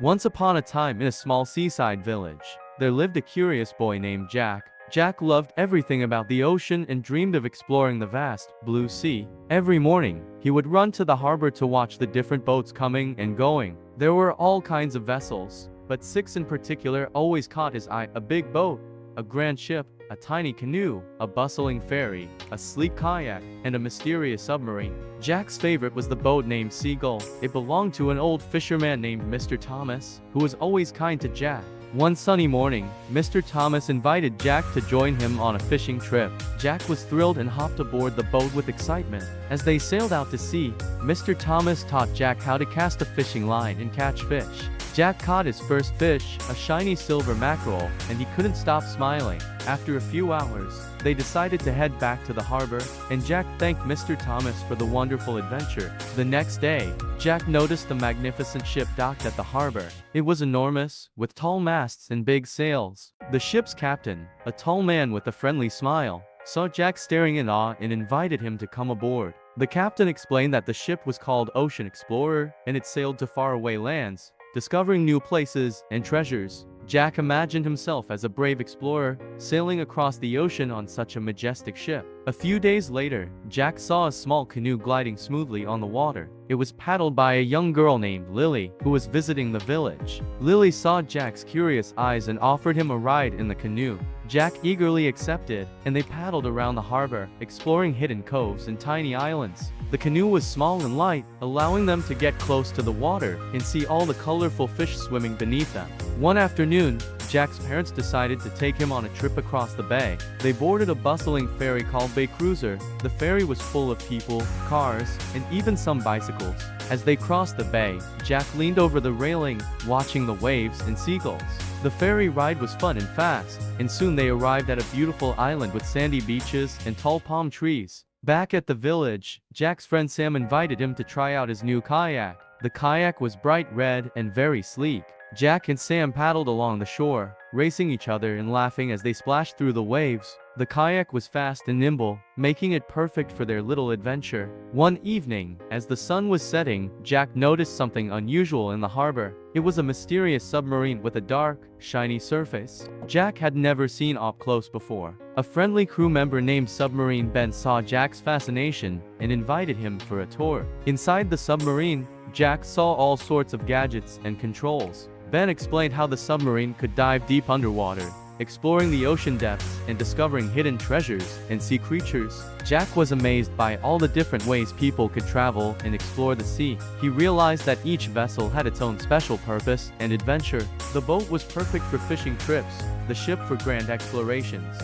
Once upon a time in a small seaside village, there lived a curious boy named Jack. Jack loved everything about the ocean and dreamed of exploring the vast, blue sea. Every morning, he would run to the harbor to watch the different boats coming and going. There were all kinds of vessels, but six in particular always caught his eye: a big boat, a grand ship, a tiny canoe, a bustling ferry, a sleek kayak, and a mysterious submarine. Jack's favorite was the boat named Seagull. It belonged to an old fisherman named Mr. Thomas, who was always kind to Jack. One sunny morning, Mr. Thomas invited Jack to join him on a fishing trip. Jack was thrilled and hopped aboard the boat with excitement. As they sailed out to sea, Mr. Thomas taught Jack how to cast a fishing line and catch fish. Jack caught his first fish, a shiny silver mackerel, and he couldn't stop smiling. After a few hours, they decided to head back to the harbor, and Jack thanked Mr. Thomas for the wonderful adventure. The next day, Jack noticed the magnificent ship docked at the harbor. It was enormous, with tall masts and big sails. The ship's captain, a tall man with a friendly smile, saw Jack staring in awe and invited him to come aboard. The captain explained that the ship was called Ocean Explorer, and it sailed to faraway lands, discovering new places and treasures. Jack imagined himself as a brave explorer, sailing across the ocean on such a majestic ship. A few days later, Jack saw a small canoe gliding smoothly on the water. It was paddled by a young girl named Lily, who was visiting the village. Lily saw Jack's curious eyes and offered him a ride in the canoe. Jack eagerly accepted, and they paddled around the harbor, exploring hidden coves and tiny islands. The canoe was small and light, allowing them to get close to the water and see all the colorful fish swimming beneath them. One afternoon, Jack's parents decided to take him on a trip across the bay. They boarded a bustling ferry called Bay Cruiser. The ferry was full of people, cars, and even some bicycles. As they crossed the bay, Jack leaned over the railing, watching the waves and seagulls. The ferry ride was fun and fast, and soon they arrived at a beautiful island with sandy beaches and tall palm trees. Back at the village, Jack's friend Sam invited him to try out his new kayak. The kayak was bright red and very sleek. Jack and Sam paddled along the shore, racing each other and laughing as they splashed through the waves. The kayak was fast and nimble, making it perfect for their little adventure. One evening, as the sun was setting, Jack noticed something unusual in the harbor. It was a mysterious submarine with a dark, shiny surface. Jack had never seen up close before. A friendly crew member named Submarine Ben saw Jack's fascination and invited him for a tour. Inside the submarine, Jack saw all sorts of gadgets and controls. Ben explained how the submarine could dive deep underwater, exploring the ocean depths and discovering hidden treasures and sea creatures. Jack was amazed by all the different ways people could travel and explore the sea. He realized that each vessel had its own special purpose and adventure. The boat was perfect for fishing trips, the ship for grand explorations,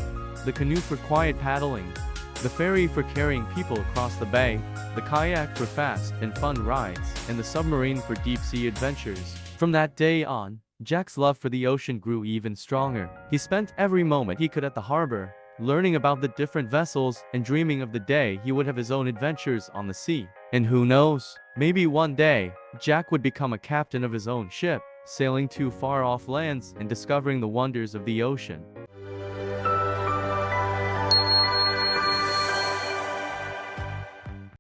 the canoe for quiet paddling, the ferry for carrying people across the bay, the kayak for fast and fun rides, and the submarine for deep-sea adventures. From that day on, Jack's love for the ocean grew even stronger. He spent every moment he could at the harbor, learning about the different vessels and dreaming of the day he would have his own adventures on the sea. And who knows, maybe one day, Jack would become a captain of his own ship, sailing to far-off lands and discovering the wonders of the ocean.